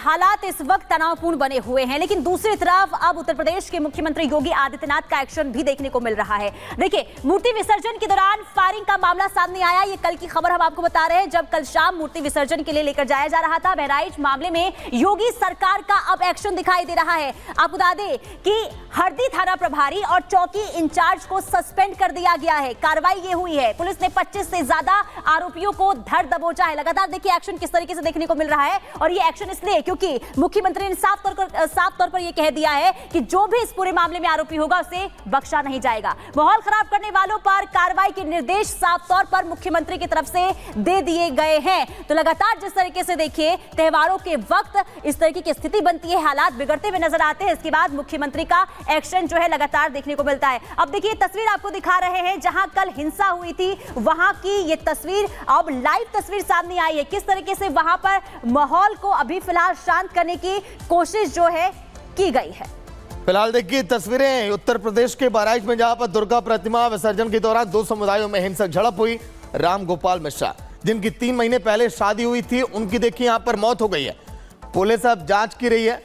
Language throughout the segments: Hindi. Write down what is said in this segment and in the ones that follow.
हालात इस वक्त तनावपूर्ण बने हुए हैं, लेकिन दूसरी तरफ अब उत्तर प्रदेश के मुख्यमंत्री योगी आदित्यनाथ का एक्शन भी देखने को मिल रहा है। देखिए, मूर्ति विसर्जन के दौरान फायरिंग का मामला सामने आया। ये कल की खबर हम आपको बता रहे हैं, जब कल शाम मूर्ति विसर्जन के लिए लेकर जाया जा रहा था बहराइच। मामले में योगी सरकार का अब एक्शन दिखाई दे रहा है। आपको बता दें कि हरदी थाना प्रभारी और चौकी इंचार्ज को सस्पेंड कर दिया गया है। कार्रवाई ये हुई है, पुलिस ने 25 से ज्यादा आरोपियों को धर दबोचा है। लगातार देखिए एक्शन किस तरीके से देखने को मिल रहा है, और ये एक्शन इसलिए क्योंकि मुख्यमंत्री ने साफ तौर पर यह कह दिया है कि जो भी इस पूरे मामले में आरोपी होगा उसे बख्शा नहीं जाएगा। माहौल खराब करने वालों पर कार्रवाई के निर्देश साफ तौर पर मुख्यमंत्री की तरफ से दे दिए गए हैं। तो लगातार जिस तरीके से देखिए त्योहारों के वक्त इस तरीके की स्थिति बनती है, हालात बिगड़ते हुए नजर आते हैं, इसके बाद मुख्यमंत्री का एक्शन जो है लगातार देखने को मिलता है। अब देखिए तस्वीर आपको दिखा रहे हैं, जहां कल हिंसा हुई थी वहां की ये तस्वीर, अब लाइव तस्वीर सामने आई है। किस तरीके से वहां पर माहौल को अभी फिलहाल शांत करने की कोशिश जो है की गई है। फिलहाल देखिए तस्वीरें उत्तर प्रदेश के बहराइच में, जहां पर दुर्गा प्रतिमा विसर्जन के दौरान दो समुदायों में हिंसक झड़प हुई। राम गोपाल मिश्रा, जिनकी 3 महीने पहले शादी हुई थी, उनकी देखिए यहां पर मौत हो गई है। पुलिस अब जांच की रही है।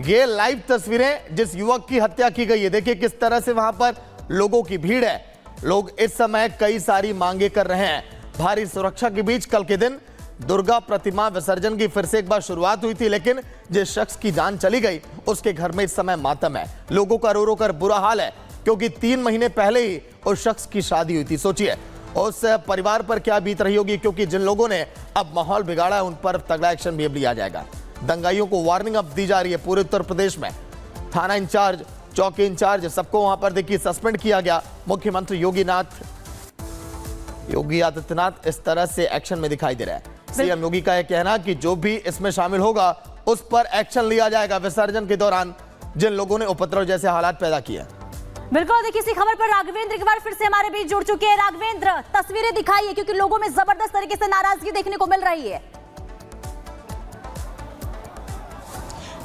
ये लाइव तस्वीरें जिस युवक की हत्या की गई है, देखिए किस तरह से वहां पर लोगों की भीड़ है। लोग इस समय कई सारी मांगे कर रहे हैं। भारी सुरक्षा के बीच कल के दिन दुर्गा प्रतिमा विसर्जन की फिर से एक बार शुरुआत हुई थी, लेकिन जिस शख्स की जान चली गई उसके घर में इस समय मातम है। लोगों का रो रो कर बुरा हाल है, क्योंकि 3 महीने पहले ही उस शख्स की शादी हुई थी। सोचिए उस परिवार पर क्या बीत रही होगी, क्योंकि जिन लोगों ने अब माहौल बिगाड़ा है उन पर तगड़ा एक्शन भी अब लिया जाएगा। दंगाइयों को वार्निंग अब दी जा रही है पूरे उत्तर प्रदेश में। थाना इंचार्ज, चौकी इंचार्ज, सबको वहां पर देखिए सस्पेंड किया गया। मुख्यमंत्री योगी आदित्यनाथ इस तरह से एक्शन में दिखाई दे रहा है। सीएम योगी का यह कहना कि जो भी इसमें शामिल होगा उस पर एक्शन लिया जाएगा। विसर्जन के दौरान जिन लोगों ने उपद्रव जैसे हालात पैदा किए। बिल्कुल, देखिए इसी खबर पर राघवेंद्र एक बार फिर से हमारे बीच जुड़ चुके हैं। राघवेंद्र, तस्वीरें दिखाइए, क्योंकि लोगों में जबरदस्त तरीके से नाराजगी देखने को मिल रही है।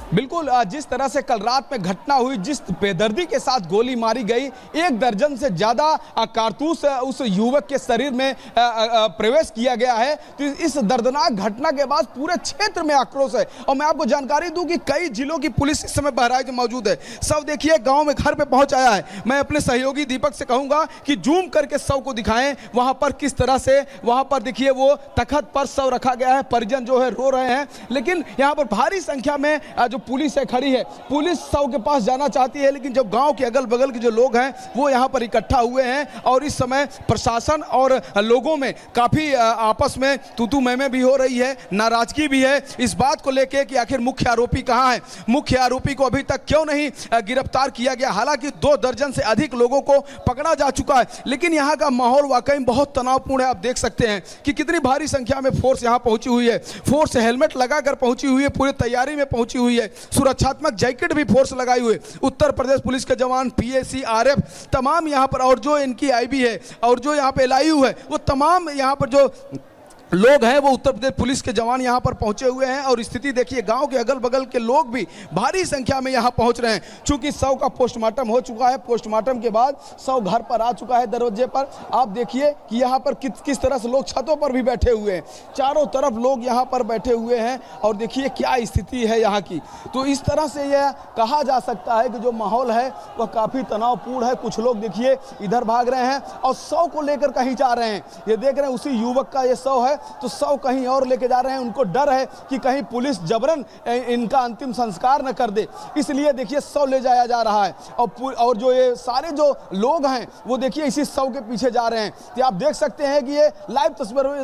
बिल्कुल, जिस तरह से कल रात में घटना हुई, जिस बेदर्दी के साथ गोली मारी गई, 1 दर्जन से ज्यादा कारतूस उस युवक के शरीर में प्रवेश किया गया है। तो इस दर्दनाक घटना के बाद पूरे क्षेत्र में आक्रोश है। और मैं आपको जानकारी दूं कि कई जिलों की पुलिस इस समय बहराइच में मौजूद है। सब देखिए गांव में घर पे पहुंच आया है। मैं अपने सहयोगी दीपक से कहूंगा कि जूम करके शव को दिखाएं, वहां पर किस तरह से वहां पर देखिए वो तख्त पर शव रखा गया है। परिजन जो है रो रहे हैं, लेकिन यहाँ पर भारी संख्या में जो पुलिस है खड़ी है। पुलिस शव के पास जाना चाहती है, लेकिन जब गांव के अगल बगल के जो लोग हैं वो यहां पर इकट्ठा हुए हैं, और इस समय प्रशासन और लोगों में काफी आपस में तू मैं भी हो रही है, नाराजगी भी है इस बात को लेकर कि आखिर मुख्य आरोपी कहां है, मुख्य आरोपी को अभी तक क्यों नहीं गिरफ्तार किया गया। हालांकि 2 दर्जन से अधिक लोगों को पकड़ा जा चुका है, लेकिन यहां का माहौल वाकई बहुत तनावपूर्ण है। आप देख सकते हैं कि कितनी भारी संख्या में फोर्स यहां पहुंची हुई है। फोर्स हेलमेट लगाकर पहुंची हुई है, पूरी तैयारी में पहुंची हुई है। सुरक्षात्मक जैकेट भी फोर्स लगाई हुई। उत्तर प्रदेश पुलिस के जवान, पीएसी, आरएफ तमाम यहां पर, और जो इनकी आईबी है और जो यहां पे एलआईयू है, वो तमाम यहां पर जो लोग हैं वो उत्तर प्रदेश पुलिस के जवान यहां पर पहुंचे हुए हैं। और स्थिति देखिए, गांव के अगल बगल के लोग भी भारी संख्या में यहां पहुंच रहे हैं। चूंकि शव का पोस्टमार्टम हो चुका है, पोस्टमार्टम के बाद शव घर पर आ चुका है दरवाजे पर। आप देखिए कि यहां पर किस तरह से लोग छतों पर भी बैठे हुए हैं, चारों तरफ लोग यहां पर बैठे हुए हैं, और देखिए क्या स्थिति है यहाँ की। तो इस तरह से यह कहा जा सकता है कि जो माहौल है वह काफी तनावपूर्ण है। कुछ लोग देखिए इधर भाग रहे हैं और शव को लेकर कहीं जा रहे हैं। ये देख रहे हैं उसी युवक का ये शव है, तो शव कहीं और लेके जा रहे हैं। उनको डर है कि कहीं पुलिस जबरन इनका अंतिम संस्कार न कर दे, इसलिए देखिए शव ले जाया जा रहा है। और जो ये सारे जो लोग हैं वो देखिए इसी शव के पीछे जा रहे हैं। तो आप देख सकते हैं कि ये लाइव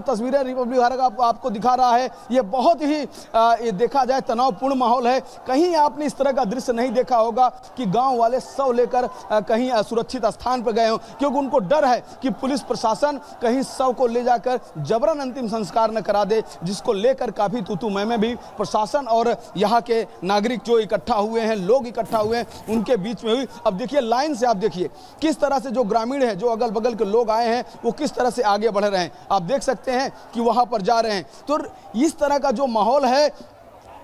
तस्वीरें रिपब्लिक भारत आपको दिखा रहा है। ये बहुत ही देखा जाए तनावपूर्ण माहौल है। कहीं आपने इस तरह का दृश्य नहीं देखा होगा कि गाँव वाले शव लेकर कहीं सुरक्षित स्थान पर गए हों, क्योंकि उनको डर है कि पुलिस प्रशासन कहीं शव को ले जाकर जबरन अंतिम संस्कार न करा दे, जिसको लेकर काफी तू मैं भी प्रशासन और यहाँ के नागरिक जो इकट्ठा हुए हैं, लोग इकट्ठा हुए हैं, उनके बीच में हुई। अब देखिए लाइन से, आप देखिए किस तरह से जो ग्रामीण है, जो अगल बगल के लोग आए हैं, वो किस तरह से आगे बढ़ रहे हैं। आप देख सकते हैं कि वहां पर जा रहे हैं। तो इस तरह का जो माहौल है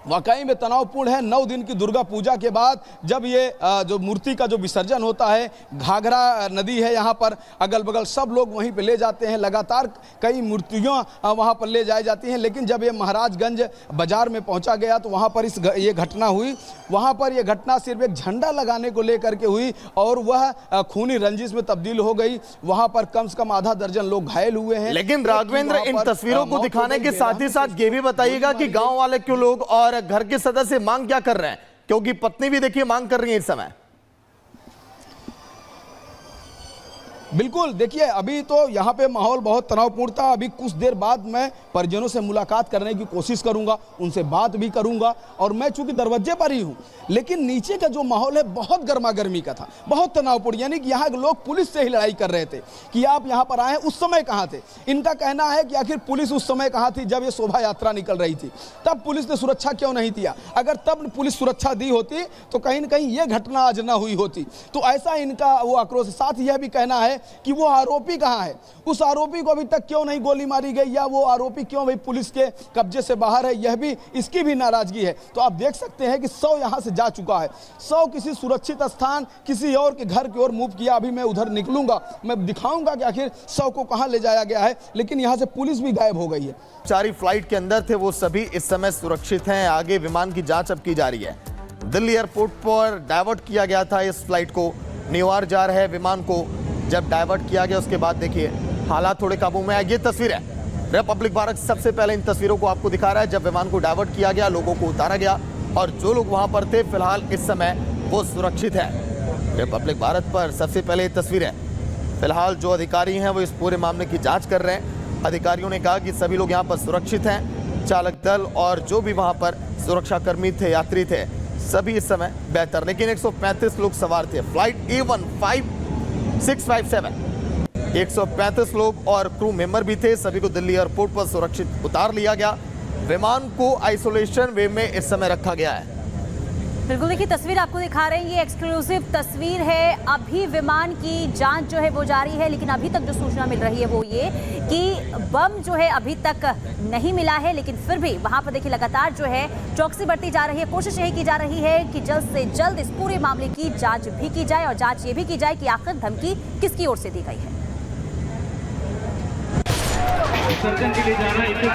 वाकई में तनावपूर्ण है। 9 दिन की दुर्गा पूजा के बाद जब ये जो मूर्ति का जो विसर्जन होता है, घाघरा नदी है यहाँ पर, अगल बगल सब लोग वहीं पे ले जाते हैं, लगातार कई मूर्तियाँ वहाँ पर ले जाई जाती हैं। लेकिन जब ये महाराजगंज बाजार में पहुँचा गया तो वहाँ पर ये घटना हुई। वहाँ पर यह घटना सिर्फ एक झंडा लगाने को लेकर के हुई और वह खूनी रंजिश में तब्दील हो गई। वहाँ पर कम से कम आधा दर्जन लोग घायल हुए हैं। लेकिन राघवेंद्र, इन तस्वीरों को दिखाने के साथ ही साथ ये भी बताइएगा कि गांव वाले क्यों लोग और घर के सदस्य मांग क्या कर रहे हैं, क्योंकि पत्नी भी देखिए मांग कर रही है इस समय। बिल्कुल, देखिए अभी तो यहाँ पे माहौल बहुत तनावपूर्ण था। अभी कुछ देर बाद मैं परिजनों से मुलाकात करने की कोशिश करूंगा, उनसे बात भी करूंगा। और मैं चूंकि दरवाजे पर ही हूँ, लेकिन नीचे का जो माहौल है बहुत गर्मा गर्मी का था, बहुत तनावपूर्ण। यानी कि यहाँ लोग पुलिस से ही लड़ाई कर रहे थे कि आप यहाँ पर आए, उस समय कहाँ थे। इनका कहना है कि आखिर पुलिस उस समय कहाँ थी जब ये शोभा यात्रा निकल रही थी, तब पुलिस ने सुरक्षा क्यों नहीं दिया। अगर तब पुलिस सुरक्षा दी होती तो कहीं न कहीं ये घटना आज न हुई होती। तो ऐसा इनका वो आक्रोश। साथ यह भी कहना है कि वो आरोपी कहाँ है, उस आरोपी को अभी तक क्यों नहीं गोली मारी गई, या वो आरोपी क्यों भाई पुलिस के कब्जे से बाहर है, यह भी इसकी भी नाराजगी है। तो आप देख सकते हैं कि 100 यहाँ से जा चुका है, 100 किसी सुरक्षित स्थान, किसी और के घर की ओर मूव किया। अभी मैं उधर निकलूंगा, मैं दिखाऊंगा कि आखिर 100 को कहाँ ले जाया गया है। लेकिन यहाँ से पुलिस भी गायब हो गई है। चारी फ्लाइट के अंदर थे वो सभी इस समय सुरक्षित हैं। आगे विमान की जांच अब की जा रही है। दिल्ली एयरपोर्ट पर डाइवर्ट किया गया था इस फ्लाइट को, न्यूयॉर्क जा रहे विमान को जब डाइवर्ट किया गया उसके बाद देखिए हालात थोड़े काबू में आए। ये तस्वीर है रिपब्लिक भारत सबसे पहले इन तस्वीरों को आपको दिखा रहा है जब विमान को डाइवर्ट किया गया, लोगों को उतारा गया और जो लोग वहां पर थे फिलहाल इस समय वो सुरक्षित है। रिपब्लिक भारत पर सबसे पहले ये तस्वीर है। फिलहाल जो अधिकारी हैं वो इस पूरे मामले की जांच कर रहे हैं। अधिकारियों ने कहा कि सभी लोग यहाँ पर सुरक्षित हैं। चालक दल और जो भी वहां पर सुरक्षा कर्मी थे, यात्री थे, सभी इस समय बेहतर। लेकिन 135 लोग सवार थे। फ्लाइट A15657 135 लोग और क्रू मेंबर भी थे। सभी को दिल्ली एयरपोर्ट पर सुरक्षित उतार लिया गया। विमान को आइसोलेशन वे में इस समय रखा गया है। बिल्कुल, देखिए तस्वीर आपको दिखा रहे हैं, ये एक्सक्लूसिव तस्वीर है। अभी विमान की जांच जो है वो जारी है, लेकिन अभी तक जो सूचना मिल रही है वो ये कि बम जो है अभी तक नहीं मिला है। लेकिन फिर भी वहां पर देखिए लगातार जो है चौकसी बरती जा रही है। कोशिश यही की जा रही है कि जल्द से जल्द इस पूरे मामले की जांच भी की जाए और जांच ये भी की जाए कि आखिर धमकी किसकी ओर से दी गई है। विसर्जन के लिए जाना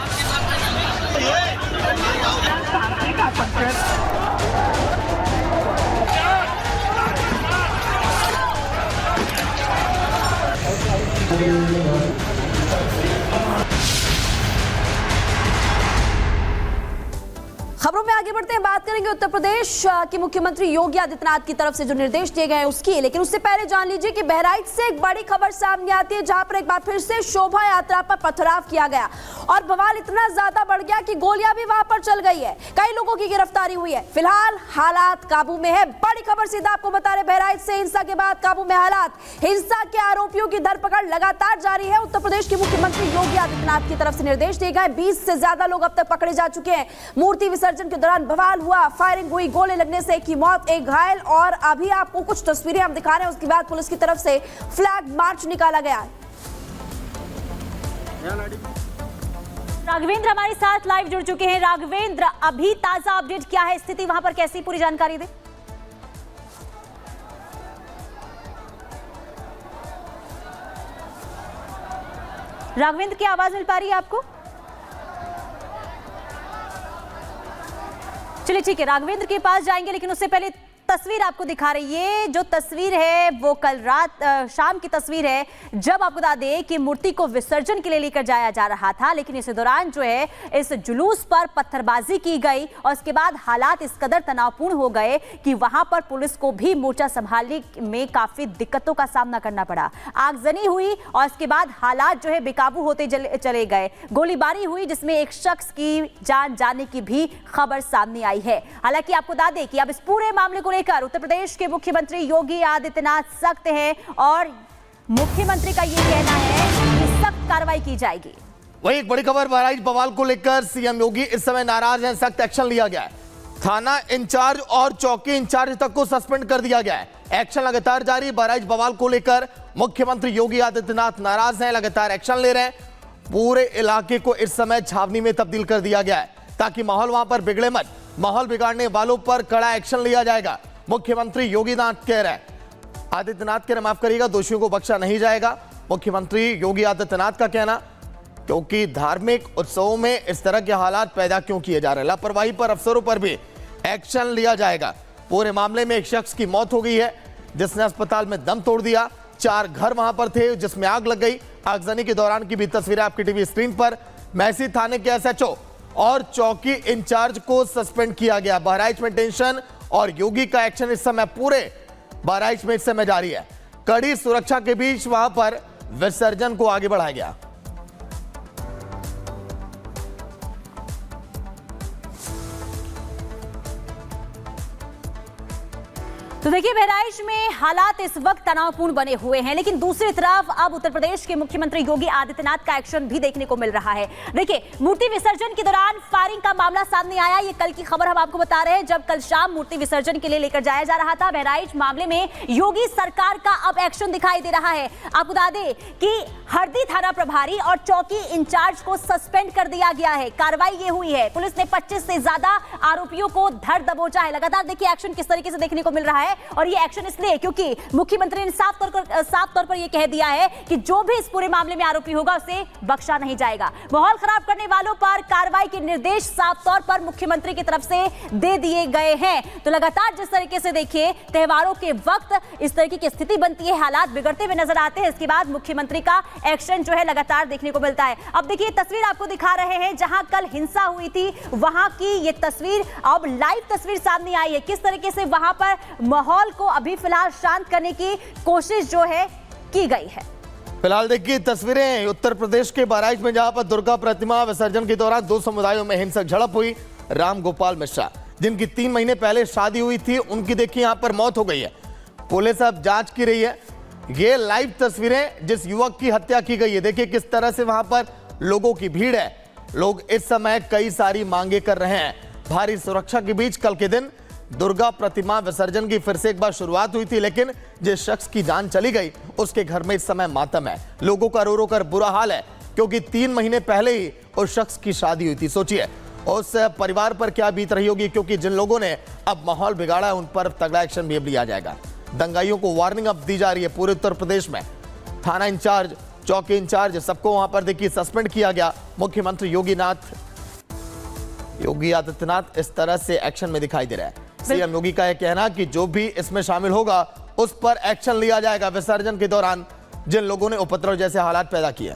खबरों में आगे बढ़ते हैं, बात करेंगे उत्तर प्रदेश के मुख्यमंत्री योगी आदित्यनाथ की तरफ से जो निर्देश दिए गए हैं उसकी। लेकिन उससे पहले जान लीजिए कि बहराइच से एक बड़ी खबर सामने आती है, जहां पर एक बार फिर से शोभा यात्रा पर पथराव किया गया और बवाल इतना ज्यादा बढ़ गया कि गोलियां भी वहां पर चल गई है। कई लोगों की गिरफ्तारी हुई है। फिलहाल हालात काबू में है। बड़ी खबर सीधा आपको बता रहे, बहराइच से हिंसा के बाद काबू में हालात। हिंसा के आरोपियों की धरपकड़ लगातार जारी है। उत्तर प्रदेश के मुख्यमंत्री योगी आदित्यनाथ की तरफ से निर्देश दिए गए। 20 से ज्यादा लोग अब तक पकड़े जा चुके हैं। मूर्ति विसर्जन के दौरान बवाल हुआ, फायरिंग हुई, गोले लगने से एक की मौत, एक घायल। और अभी आपको कुछ तस्वीरें हम दिखा रहे हैं। उसके बाद पुलिस की तरफ से फ्लैग मार्च निकाला गया। राघवेंद्र हमारे साथ लाइव जुड़ चुके हैं। राघवेंद्र, अभी ताजा अपडेट क्या है, स्थिति वहां पर कैसी, पूरी जानकारी दे। राघवेंद्र की आवाज मिल पा रही है आपको? चलिए ठीक है, राघवेंद्र के पास जाएंगे, लेकिन उससे पहले तस्वीर आपको दिखा रही है। जो तस्वीर है वो कल रात शाम की तस्वीर है, जब आपको बता दें कि मूर्ति को विसर्जन के लिए लेकर जाया जा रहा था। लेकिन इस दौरान जो है इस जुलूस पर पत्थरबाजी की गई और उसके बाद हालात इस कदर तनावपूर्ण हो गए कि वहां पर पुलिस को भी मोर्चा संभालने में काफी दिक्कतों का सामना करना पड़ा। आगजनी हुई और इसके बाद हालात जो है बेकाबू होते चले गए। गोलीबारी हुई जिसमें एक शख्स की जान जाने की भी खबर सामने आई है। हालांकि आपको बता दें कि अब इस पूरे मामले को लेकर उत्तर प्रदेश के मुख्यमंत्री योगी आदित्यनाथ सख्त हैं और मुख्यमंत्री का यह कहना है कि सख्त कार्रवाई की जाएगी। वही एक बड़ी खबर, बहराइच बवाल को लेकर सीएम योगी इस समय नाराज हैं। सख्त एक्शन लिया गया है। थाना इंचार्ज और चौकी इंचार्ज तक को सस्पेंड कर दिया गया है। एक्शन लगातार जारी। बहराइच बवाल को लेकर मुख्यमंत्री योगी आदित्यनाथ नाराज हैं, लगातार एक्शन ले रहे हैं। पूरे इलाके को इस समय छावनी में तब्दील कर दिया गया है ताकि माहौल वहां पर बिगड़े मत। माहौल बिगाड़ने वालों पर कड़ा एक्शन लिया जाएगा। मुख्यमंत्री योगी आदित्यनाथ कह रहे, माफ करिएगा, दोषियों को बख्शा नहीं जाएगा। मुख्यमंत्री योगी आदित्यनाथ का कहना, क्योंकि धार्मिक उत्सवों में इस तरह के हालात पैदा क्यों किए जा रहे हैं। लापरवाही पर अफसरों पर भी एक्शन लिया जाएगा। पूरे मामले में एक शख्स की मौत हो गई है जिसने अस्पताल में दम तोड़ दिया। 4 घर वहां पर थे जिसमें आग लग गई। आगजनी के दौरान की भी तस्वीरें आपकी टीवी स्क्रीन पर। मैसी थाने के एसएचओ और चौकी इंचार्ज को सस्पेंड किया गया। बहराइच में टेंशन और योगी का एक्शन इस समय पूरे बहराइच में इस समय जारी है। कड़ी सुरक्षा के बीच वहां पर विसर्जन को आगे बढ़ाया गया। तो देखिए, बहराइच में हालात इस वक्त तनावपूर्ण बने हुए हैं, लेकिन दूसरी तरफ अब उत्तर प्रदेश के मुख्यमंत्री योगी आदित्यनाथ का एक्शन भी देखने को मिल रहा है। देखिए, मूर्ति विसर्जन के दौरान फायरिंग का मामला सामने आया। ये कल की खबर हम आपको बता रहे हैं, जब कल शाम मूर्ति विसर्जन के लिए लेकर जाया जा रहा था बहराइच। मामले में योगी सरकार का अब एक्शन दिखाई दे रहा है। आपको बता दें कि हरदी थाना प्रभारी और चौकी इंचार्ज को सस्पेंड कर दिया गया है। कार्रवाई ये हुई है। पुलिस ने 25 से ज्यादा आरोपियों को धर दबोचा है। लगातार देखिए एक्शन किस तरीके से देखने को मिल रहा है, और ये एक्शन इसलिए क्योंकि मुख्यमंत्री ने साफ तौर पर ये कह दिया है कि जो भी इस पूरे मामले में आरोपी होगा उसे बख्शा नहीं जाएगा। माहौल खराब करने वालों पर कार्रवाई के निर्देश साफ तौर पर मुख्यमंत्री की तरफ से दे दिए गए हैं। तो लगातार जिस तरीके से देखिए त्योहारों के वक्त इस तरीके की स्थिति बनती है, हालात बिगड़ते हुए नजर आते हैं, इसके बाद मुख्यमंत्री का एक्शन जो है लगातार देखने को मिलता है। अब देखिए तस्वीर आपको दिखा रहे हैं, जहां कल हिंसा हुई थी वहां की ये तस्वीर, अब लाइव तस्वीर सामने आई है। किस तरीके से वहां पर माहौल को अभी फिलहाल शांत करने की कोशिश जो है की गई है। फिलहाल देखिए तस्वीरें उत्तर प्रदेश के बहराइच में, जहां पर दुर्गा प्रतिमा विसर्जन के दौरान 2 समुदायों में हिंसक झड़प हुई। राम गोपाल मिश्रा, जिनकी 3 महीने पहले शादी हुई थी, उनकी देखिए यहां पर मौत हो गई है। पुलिस अब जांच की रही है। ये लाइव तस्वीरें जिस युवक की हत्या की गई है, देखिए किस तरह से वहां पर लोगों की भीड़ है। लोग इस समय कई सारी मांगे कर रहे हैं। भारी सुरक्षा के बीच कल के दिन दुर्गा प्रतिमा विसर्जन की फिर से एक बार शुरुआत हुई थी, लेकिन जिस शख्स की जान चली गई उसके घर में इस समय मातम है। लोगों का रो रो कर बुरा हाल है, क्योंकि 3 महीने पहले ही उस शख्स की शादी हुई थी। सोचिए उस परिवार पर क्या बीत रही होगी, क्योंकि जिन लोगों ने अब माहौल बिगाड़ा है उन पर तगड़ा एक्शन भी अब लिया जाएगा। दंगाइयों को वार्निंग अब दी जा रही है पूरे उत्तर प्रदेश में। थाना इंचार्ज, चौकी इंचार्ज, सबको वहां पर देखिए सस्पेंड किया गया। मुख्यमंत्री योगी आदित्यनाथ इस तरह से एक्शन में दिखाई दे रहा है। सीएम योगी का यह कहना कि जो भी इसमें शामिल होगा उस पर एक्शन लिया जाएगा। विसर्जन के दौरान जिन लोगों ने उपद्रव जैसे हालात पैदा किए।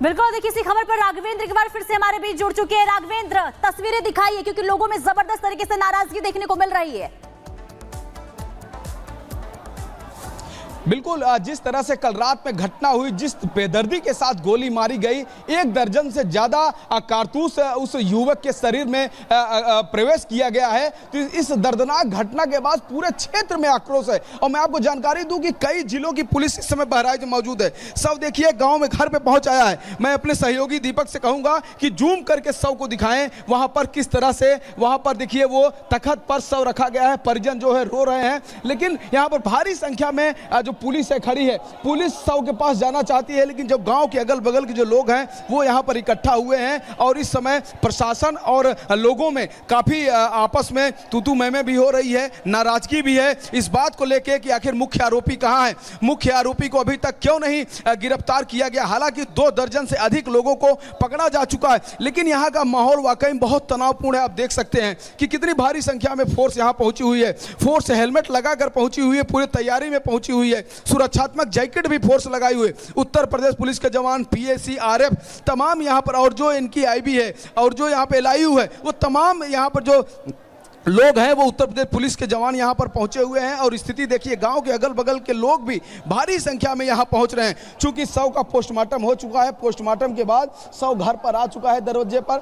बिल्कुल, देखिए इसी खबर पर राघवेंद्र एक बार फिर से हमारे बीच जुड़ चुके हैं। राघवेंद्र, तस्वीरें दिखाइए, क्योंकि लोगों में जबरदस्त तरीके से नाराजगी देखने को मिल रही है। बिल्कुल, जिस तरह से कल रात में घटना हुई, जिस बेदर्दी के साथ गोली मारी गई, 1 दर्जन से ज्यादा कारतूस उस युवक के शरीर में प्रवेश किया गया है। तो इस दर्दनाक घटना के बाद पूरे क्षेत्र में आक्रोश है। और मैं आपको जानकारी दूं कि कई जिलों की पुलिस इस समय बहराइच में मौजूद है। सब देखिए गांव में घर पे पहुंच आया है। मैं अपने सहयोगी दीपक से कहूंगा कि जूम करके शव को दिखाएं, वहां पर किस तरह से वहां पर देखिए वो तख्त पर शव रखा गया है। परिजन जो है रो रहे हैं, लेकिन यहां पर भारी संख्या में जो पुलिस है खड़ी है। पुलिस शव के पास जाना चाहती है, लेकिन जब गांव के अगल बगल के जो लोग हैं वो यहां पर इकट्ठा हुए हैं, और इस समय प्रशासन और लोगों में काफी आपस में तू मैं भी हो रही है, नाराजगी भी है इस बात को लेकर कि आखिर मुख्य आरोपी कहां है, मुख्य आरोपी को अभी तक क्यों नहीं गिरफ्तार किया गया। हालांकि 2 दर्जन से अधिक लोगों को पकड़ा जा चुका है, लेकिन यहां का माहौल वाकई बहुत तनावपूर्ण है। आप देख सकते हैं कि कितनी भारी संख्या में फोर्स यहां पहुंची हुई है। फोर्स हेलमेट लगाकर पहुंची हुई है, पूरी तैयारी में पहुंची हुई है। सुरक्षात्मक जैकेट भी फोर्स लगाई हुई। उत्तर प्रदेश पुलिस के जवान, पीएसी, आरएफ तमाम यहां पर, और जो इनकी आईबी है और जो यहां पे एलआईयू है, वो तमाम यहां पर जो लोग हैं वो उत्तर प्रदेश पुलिस के जवान यहां पर पहुंचे हुए हैं। और स्थिति देखिए, गांव के अगल बगल के लोग भी भारी संख्या में यहां पहुंच रहे हैं। चूंकि शव का पोस्टमार्टम हो चुका है, पोस्टमार्टम के बाद शव घर पर आ चुका है दरवाजे पर,